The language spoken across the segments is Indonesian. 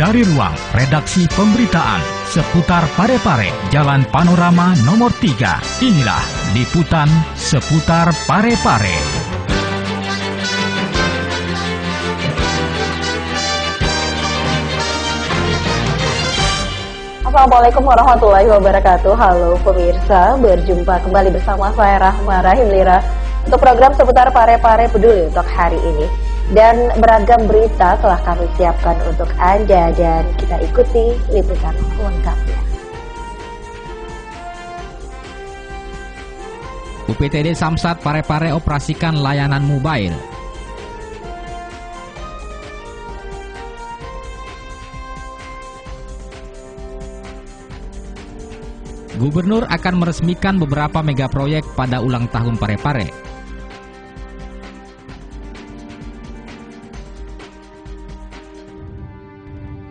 dari ruang redaksi pemberitaan seputar Parepare, Jalan Panorama nomor 3. Inilah liputan seputar Parepare. Assalamualaikum warahmatullahi wabarakatuh. Halo pemirsa, berjumpa kembali bersama saya Rahma Rahim Lira untuk program seputar Parepare Peduli untuk hari ini. Dan beragam berita telah kami siapkan untuk Anda dan kita ikuti liputan lengkapnya. UPTD Samsat Parepare operasikan layanan mobile. Gubernur akan meresmikan beberapa mega proyek pada ulang tahun Parepare.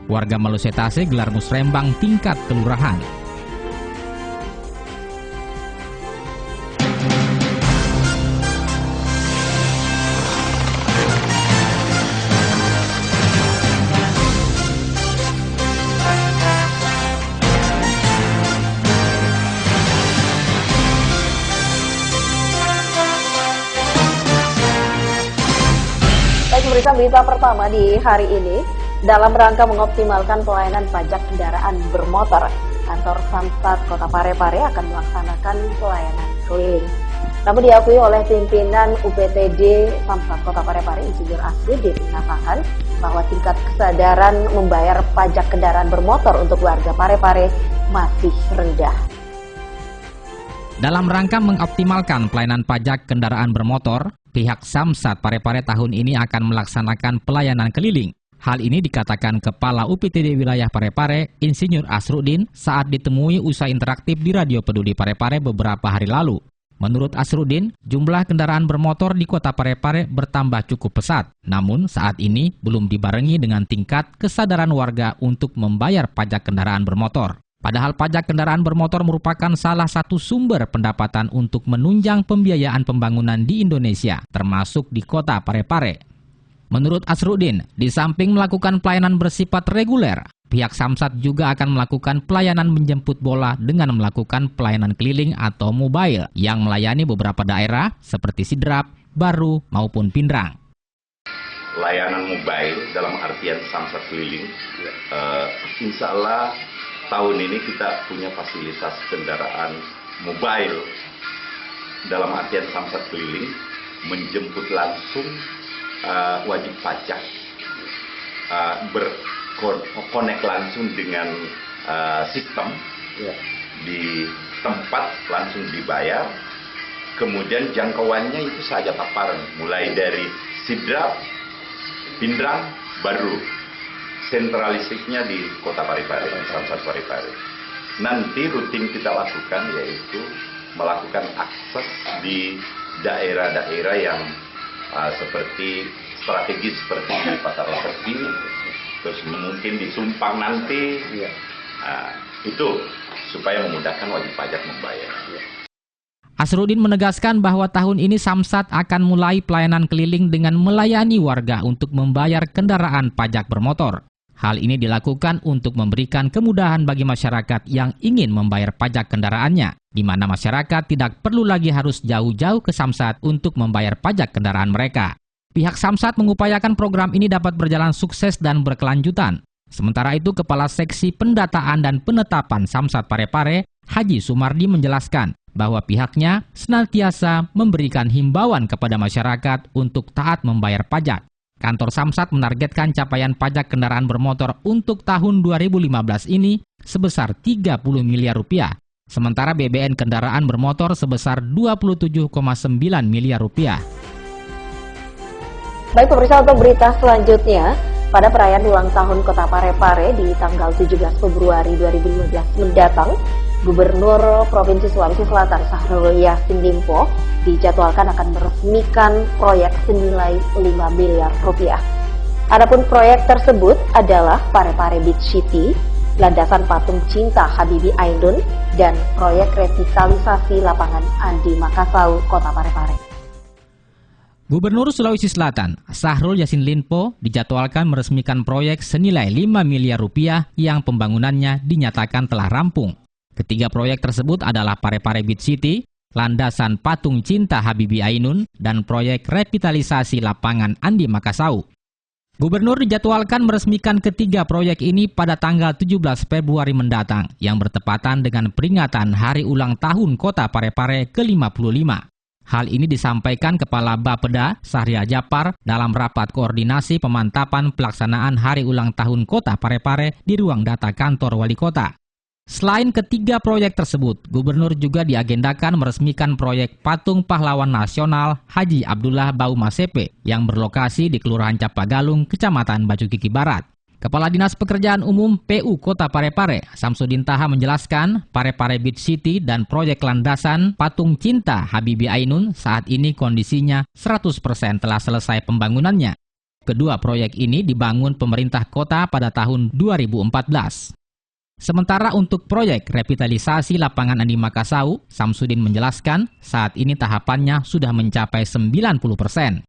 Warga Malusetase gelar musrembang tingkat kelurahan. Berita pertama di hari ini, dalam rangka mengoptimalkan pelayanan pajak kendaraan bermotor, kantor Samsat Kota Parepare akan melaksanakan pelayanan keliling. Namun diakui oleh pimpinan UPTD Samsat Kota Parepare, Insinyur Asrudin, mengatakan bahwa tingkat kesadaran membayar pajak kendaraan bermotor untuk warga Parepare masih rendah. Dalam rangka mengoptimalkan pelayanan pajak kendaraan bermotor, pihak Samsat Parepare tahun ini akan melaksanakan pelayanan keliling. Hal ini dikatakan Kepala UPTD Wilayah Parepare, Insinyur Asrudin, saat ditemui usai interaktif di Radio Peduli Parepare beberapa hari lalu. Menurut Asrudin, jumlah kendaraan bermotor di Kota Parepare bertambah cukup pesat. Namun saat ini belum dibarengi dengan tingkat kesadaran warga untuk membayar pajak kendaraan bermotor. Padahal pajak kendaraan bermotor merupakan salah satu sumber pendapatan untuk menunjang pembiayaan pembangunan di Indonesia, termasuk di Kota Parepare. Menurut Asrudin, di samping melakukan pelayanan bersifat reguler, pihak Samsat juga akan melakukan pelayanan menjemput bola dengan melakukan pelayanan keliling atau mobile yang melayani beberapa daerah seperti Sidrap, Baru, maupun Pindrang. Layanan mobile dalam artian Samsat keliling, insya Allah tahun ini kita punya fasilitas kendaraan mobile dalam artian Samsat keliling, menjemput langsung wajib pajak, berkonek langsung dengan sistem, di tempat langsung dibayar, kemudian jangkauannya itu saja paparan, mulai dari Sidrap, Pindrang, Baru. Sentralistiknya di Kota Parepare, Samsat Parepare. Nanti rutin kita lakukan yaitu melakukan akses di daerah-daerah yang seperti strategis seperti di Pasar Sepi, terus mungkin di Sumpang nanti, itu supaya memudahkan wajib pajak membayar. Asrudin menegaskan bahwa tahun ini Samsat akan mulai pelayanan keliling dengan melayani warga untuk membayar kendaraan pajak bermotor. Hal ini dilakukan untuk memberikan kemudahan bagi masyarakat yang ingin membayar pajak kendaraannya, di mana masyarakat tidak perlu lagi harus jauh-jauh ke Samsat untuk membayar pajak kendaraan mereka. Pihak Samsat mengupayakan program ini dapat berjalan sukses dan berkelanjutan. Sementara itu, Kepala Seksi Pendataan dan Penetapan Samsat Parepare, Haji Sumardi menjelaskan bahwa pihaknya senantiasa memberikan himbauan kepada masyarakat untuk taat membayar pajak. Kantor Samsat menargetkan capaian pajak kendaraan bermotor untuk tahun 2015 ini sebesar 30 miliar rupiah. Sementara BBN kendaraan bermotor sebesar 27,9 miliar rupiah. Baik pemirsa, untuk berita selanjutnya, pada perayaan ulang tahun Kota Parepare di tanggal 17 Februari 2015 mendatang, Gubernur Provinsi Sulawesi Selatan Syahrul Yassin Limpo dijadwalkan akan meresmikan proyek senilai 5 miliar rupiah. Adapun proyek tersebut adalah Parepare Beach City, landasan patung cinta Habibie Ainun, dan proyek revitalisasi lapangan Andi Makassau, Kota Parepare. Gubernur Sulawesi Selatan, Syahrul Yassin Limpo, dijadwalkan meresmikan proyek senilai 5 miliar rupiah yang pembangunannya dinyatakan telah rampung. Ketiga proyek tersebut adalah Parepare Beach City, landasan patung cinta Habibie Ainun, dan proyek revitalisasi lapangan Andi Makassau. Gubernur dijadwalkan meresmikan ketiga proyek ini pada tanggal 17 Februari mendatang yang bertepatan dengan peringatan Hari Ulang Tahun Kota Parepare ke-55. Hal ini disampaikan Kepala Bapeda Syahrial Japar dalam rapat koordinasi pemantapan pelaksanaan Hari Ulang Tahun Kota Parepare di ruang data kantor Wali Kota. Selain ketiga proyek tersebut, Gubernur juga diagendakan meresmikan proyek Patung Pahlawan Nasional Haji Abdullah Baumasepe yang berlokasi di Kelurahan Capagalung, Kecamatan Bacukiki Barat. Kepala Dinas Pekerjaan Umum PU Kota Parepare, Samsudin Taha menjelaskan, Parepare Beach City dan proyek landasan patung cinta Habibie Ainun saat ini kondisinya 100% telah selesai pembangunannya. Kedua proyek ini dibangun pemerintah kota pada tahun 2014. Sementara untuk proyek revitalisasi lapangan Andi Makassau, Samsudin menjelaskan saat ini tahapannya sudah mencapai 90%.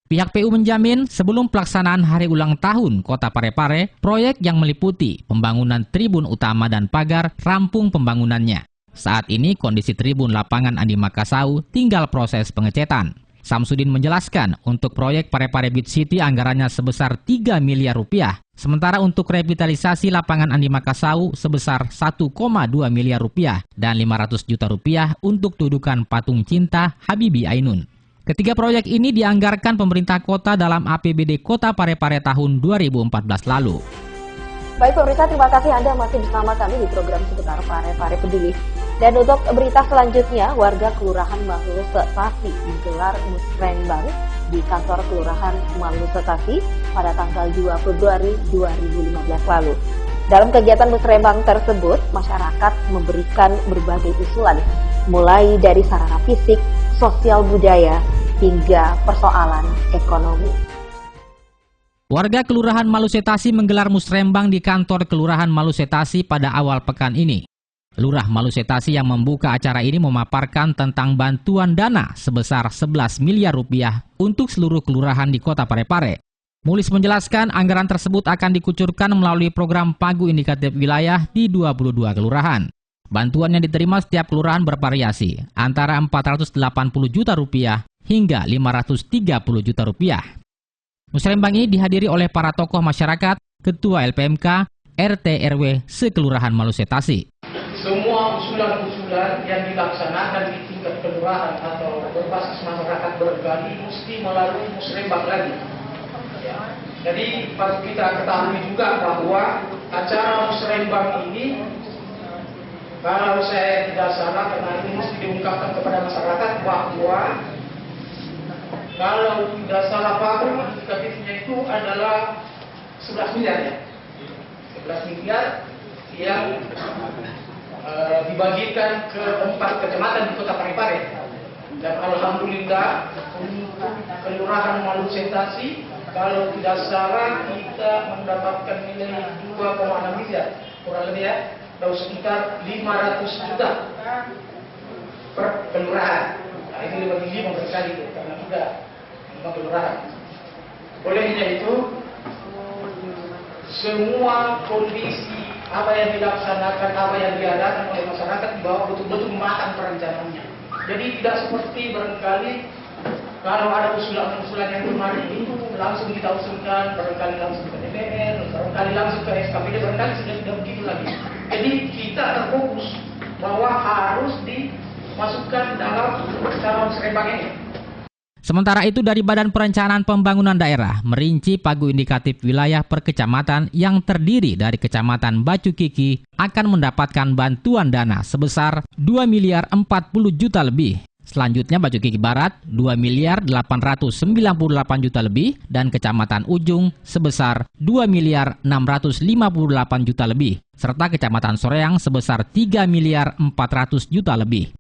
Pihak PU menjamin sebelum pelaksanaan Hari Ulang Tahun Kota Parepare, proyek yang meliputi pembangunan tribun utama dan pagar rampung pembangunannya. Saat ini kondisi tribun lapangan Andi Makassau tinggal proses pengecetan. Samsudin menjelaskan untuk proyek Parepare Beach City anggarannya sebesar 3 miliar rupiah, sementara untuk revitalisasi lapangan Andi Makassau sebesar 1,2 miliar rupiah dan 500 juta rupiah untuk dudukan patung cinta Habibie Ainun. Ketiga proyek ini dianggarkan pemerintah kota dalam APBD Kota Parepare tahun 2014 lalu. Baik pemirsa, terima kasih Anda masih bersama kami di program Seputar Parepare Peduli. Dan untuk berita selanjutnya, warga Kelurahan Malusetasi menggelar musrenbang di kantor Kelurahan Malusetasi pada tanggal 2 Februari 2015 lalu. Dalam kegiatan musrenbang tersebut, masyarakat memberikan berbagai usulan, mulai dari sarana fisik, sosial budaya, hingga persoalan ekonomi. Warga Kelurahan Malusetasi menggelar musrembang di kantor Kelurahan Malusetasi pada awal pekan ini. Lurah Malusetasi yang membuka acara ini memaparkan tentang bantuan dana sebesar 11 miliar rupiah untuk seluruh kelurahan di Kota Parepare. Mulis menjelaskan anggaran tersebut akan dikucurkan melalui program pagu indikatif wilayah di 22 kelurahan. Bantuan yang diterima setiap kelurahan bervariasi, antara 480 juta rupiah hingga 530 juta rupiah. Musrembang ini dihadiri oleh para tokoh masyarakat, ketua LPMK, RT RW sekelurahan Malusetasi. Semua usulan-usulan yang dilaksanakan di tingkat kelurahan atau berbasis masyarakat bergali mesti melalui musrembang lagi. Ya. Jadi patut kita ketahui juga bahwa acara musrembang ini, kalau saya tidak salah, karena ini mesti diungkapkan kepada masyarakat bahwa kalau tidak salah pagu indikatifnya itu adalah 11 miliar ya. 11 miliar yang dibagikan ke 4 kecamatan di Kota Parepare. Dan alhamdulillah untuk Kelurahan Malusetasi kalau tidak salah kita mendapatkan nilai 2,6 miliar kurang lebih ya, atau sekitar 500 juta per kelurahan. Nah, ini lebih 5 berkali itu karena kita 5 kelurahan. Olehnya itu semua kondisi apa yang dilaksanakan, apa yang diadakan oleh masyarakat di bawah betul-betul matang perencanaannya. Jadi tidak seperti barangkali kalau ada usulan-usulan yang kemarin itu langsung kita usulkan, barangkali langsung ke DPR, barangkali langsung ke SKPD, barangkali sudah tidak begitu lagi. Jadi kita terfokus bahwa harus dimasukkan dalam cara musrembang ini. Sementara itu dari Badan Perencanaan Pembangunan Daerah merinci pagu indikatif wilayah per kecamatan yang terdiri dari Kecamatan Bacukiki akan mendapatkan bantuan dana sebesar 2 miliar 40 juta lebih. Selanjutnya Bacukiki Barat 2 miliar 898 juta lebih dan Kecamatan Ujung sebesar 2 miliar 658 juta lebih serta Kecamatan Soreang sebesar 3 miliar 400 juta lebih.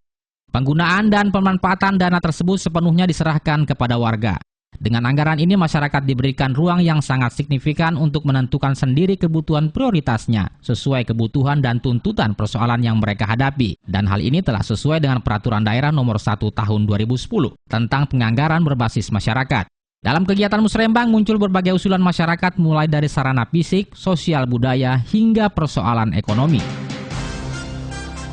Penggunaan dan pemanfaatan dana tersebut sepenuhnya diserahkan kepada warga. Dengan anggaran ini, masyarakat diberikan ruang yang sangat signifikan untuk menentukan sendiri kebutuhan prioritasnya, sesuai kebutuhan dan tuntutan persoalan yang mereka hadapi. Dan hal ini telah sesuai dengan Peraturan Daerah Nomor 1 Tahun 2010 tentang penganggaran berbasis masyarakat. Dalam kegiatan Musrembang muncul berbagai usulan masyarakat mulai dari sarana fisik, sosial budaya, hingga persoalan ekonomi.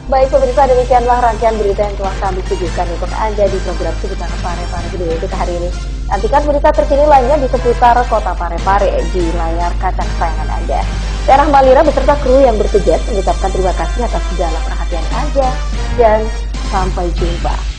Baik pemirsa, demikianlah rangkaian berita yang telah kami suguhkan untuk Anda di program Seputar Parepare video kita hari ini. Nantikan berita terkini lainnya di seputar Kota Parepare di layar kaca kesayangan Anda. Saya Rahmalira beserta kru yang bertugas mengucapkan terima kasih atas segala perhatian Anda dan sampai jumpa.